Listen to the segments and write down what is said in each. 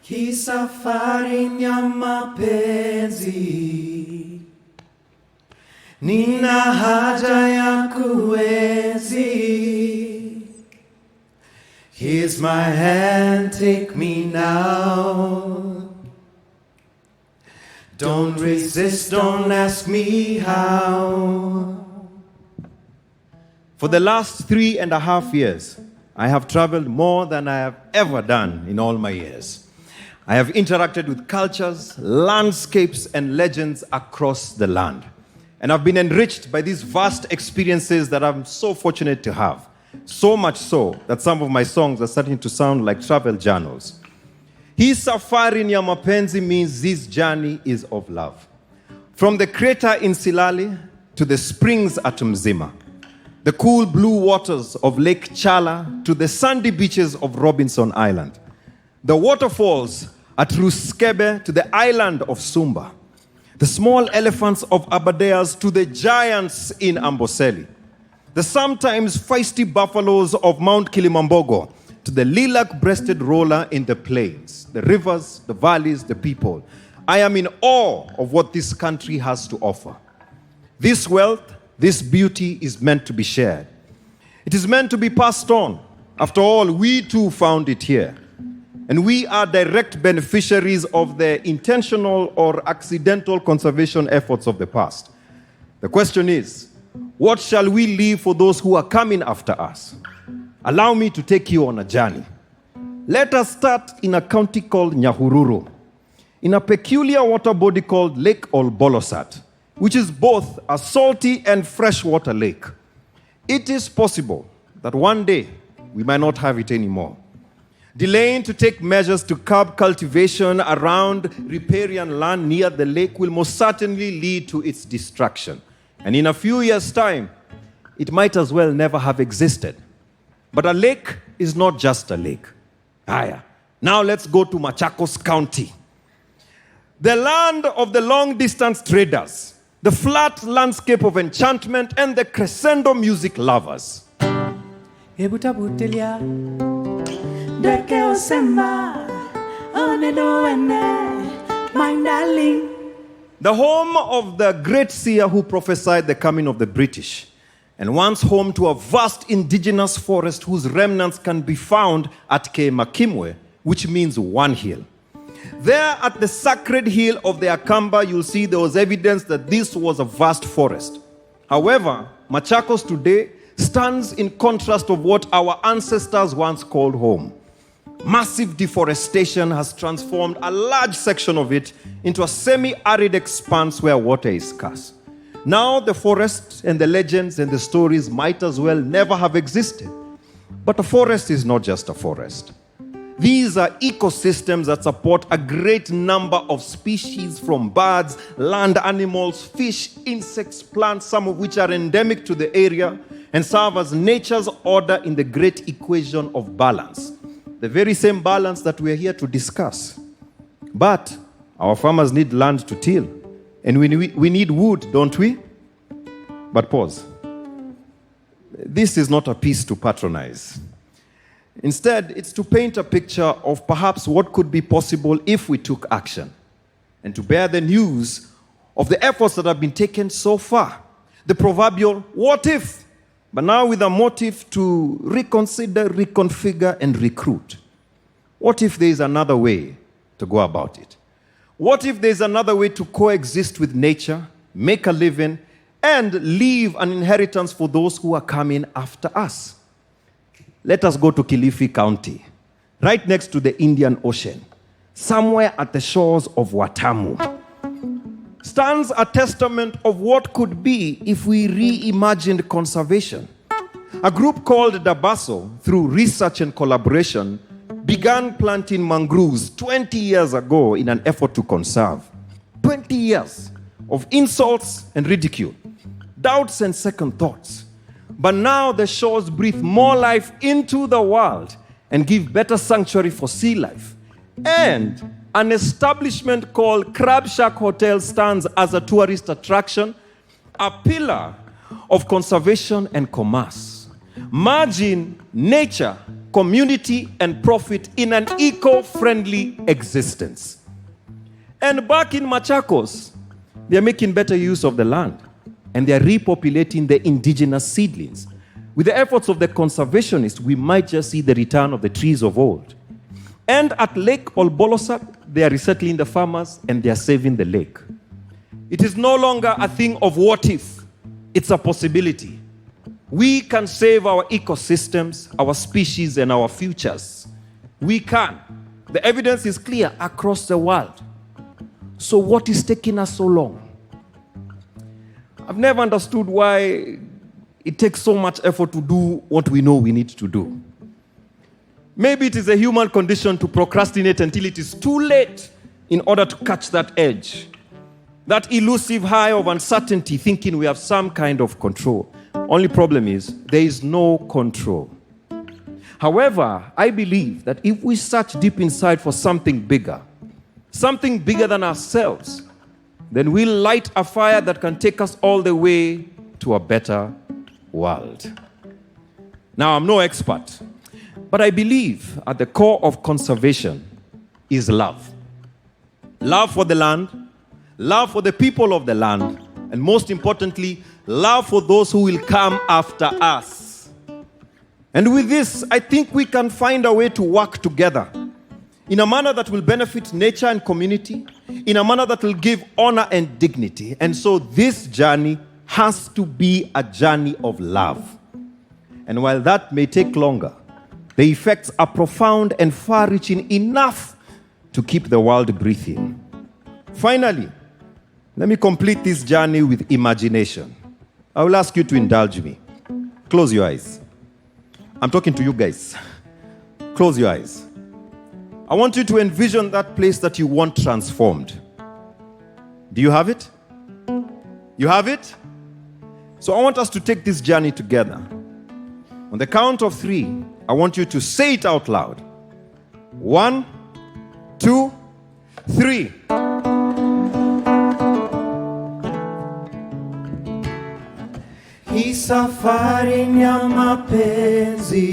Hii safari ya mapenzi, nina haja ya kuenzi. Here's my hand, take me now. Don't resist, don't ask me how. For the last 3.5 years, I have traveled more than I have ever done in all my years. I have interacted with cultures, landscapes, and legends across the land. And I've been enriched by these vast experiences that I'm so fortunate to have. So much so that some of my songs are starting to sound like travel journals. Hii safari ya mapenzi means this journey is of love. From the crater in Silali to the springs at Mzima, the cool blue waters of Lake Chala to the sandy beaches of Robinson Island, the waterfalls at Ruskebe to the island of Sumba, the small elephants of Abadeas to the giants in Amboseli, the sometimes feisty buffaloes of Mount Kilimambogo to the lilac-breasted roller in the plains, the rivers, the valleys, the people. I am in awe of what this country has to offer. This wealth, this beauty is meant to be shared. It is meant to be passed on. After all, we too found it here. And we are direct beneficiaries of the intentional or accidental conservation efforts of the past. The question is, what shall we leave for those who are coming after us? Allow me to take you on a journey. Let us start in a county called Nyahururu, in a peculiar water body called Lake Olbolosat, which is both a salty and freshwater lake. It is possible that one day we might not have it anymore. Delaying to take measures to curb cultivation around riparian land near the lake will most certainly lead to its destruction. And in a few years' time, it might as well never have existed. But a lake is not just a lake. Now let's go to Machakos County, the land of the long-distance traders, the flat landscape of enchantment, and the crescendo music lovers. The home of the great seer who prophesied the coming of the British, and once home to a vast indigenous forest whose remnants can be found at Kemakimwe, which means one hill. There at the sacred hill of the Akamba, you'll see there was evidence that this was a vast forest. However, Machakos today stands in contrast of what our ancestors once called home. Massive deforestation has transformed a large section of it into a semi-arid expanse where water is scarce. Now the forests and the legends and the stories might as well never have existed. But a forest is not just a forest. These are ecosystems that support a great number of species, from birds, land animals, fish, insects, plants, some of which are endemic to the area and serve as nature's order in the great equation of balance. The very same balance that we're here to discuss. But our farmers need land to till. And we need wood, don't we? But pause. This is not a piece to patronize. Instead, it's to paint a picture of perhaps what could be possible if we took action, and to bear the news of the efforts that have been taken so far. The proverbial, what if? But now with a motive to reconsider, reconfigure, and recruit. What if there is another way to go about it? What if there is another way to coexist with nature, make a living, and leave an inheritance for those who are coming after us? Let us go to Kilifi County, right next to the Indian Ocean, somewhere at the shores of Watamu. Stands a testament of what could be if we reimagined conservation. A group called Dabaso, through research and collaboration, began planting mangroves 20 years ago in an effort to conserve. 20 years of insults and ridicule, doubts and second thoughts. But now the shores breathe more life into the world and give better sanctuary for sea life. And an establishment called Crab Shack Hotel stands as a tourist attraction, a pillar of conservation and commerce. merging nature, community, and profit in an eco-friendly existence. And back in Machakos, they are making better use of the land, and they are repopulating the indigenous seedlings. With the efforts of the conservationists, we might just see the return of the trees of old. And at Lake Olbolosat, they are resettling the farmers and they are saving the lake. It is no longer a thing of what if, it's a possibility. We can save our ecosystems, our species, and our futures. We can. The evidence is clear across the world. So what is taking us so long? I've never understood why it takes so much effort to do what we know we need to do. Maybe it is a human condition to procrastinate until it is too late in order to catch that edge. That elusive high of uncertainty, thinking we have some kind of control. Only problem is, there is no control. However, I believe that if we search deep inside for something bigger than ourselves, then we'll light a fire that can take us all the way to a better world. Now, I'm no expert, but I believe at the core of conservation is love. Love for the land, love for the people of the land, and most importantly, love for those who will come after us. And with this, I think we can find a way to work together in a manner that will benefit nature and community, in a manner that will give honor and dignity. And so this journey has to be a journey of love. And while that may take longer, the effects are profound and far-reaching enough to keep the world breathing. Finally, let me complete this journey with imagination. I will ask you to indulge me. Close your eyes. I'm talking to you guys. Close your eyes. I want you to envision that place that you want transformed. Do you have it? You have it? So I want us to take this journey together. On the count of 3, I want you to say it out loud. 1, 2, 3. Hii safari ni ya mapenzi,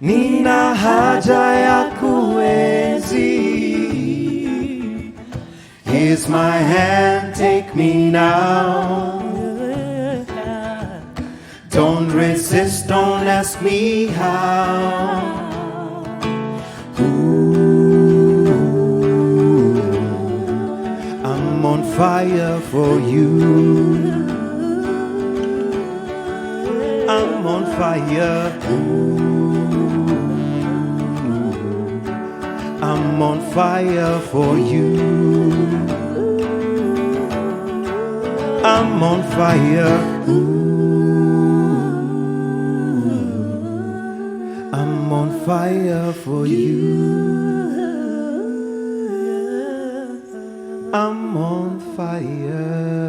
nina haja ya kuenzi. Here's my hand, take me now. Don't resist, don't ask me how. Ooh, I'm on fire for you. I'm on fire. Ooh, I'm on fire for you. I'm on fire. Ooh, I'm on fire for you. I'm on fire.